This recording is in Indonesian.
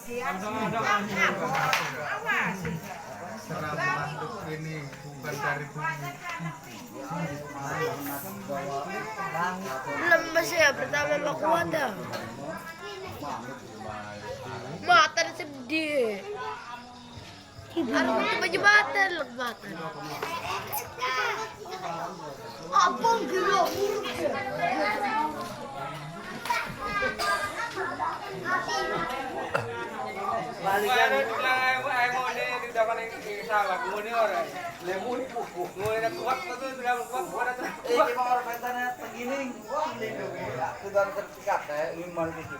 Seram makhluk ini bukan dari bumi. Lemes ya pertama mau kuat dah. Mata sedih. Aku coba jembatan lebatan. Apa gila? Balikan ay mo ni tidak kan salah muni orang. Lemuni pupuk. Muni na kuat na tu tidak kuat kuat na. Di mga orang tanya pegiling, wah ini dong ya. Sudah terpikat ya, 5 gitu.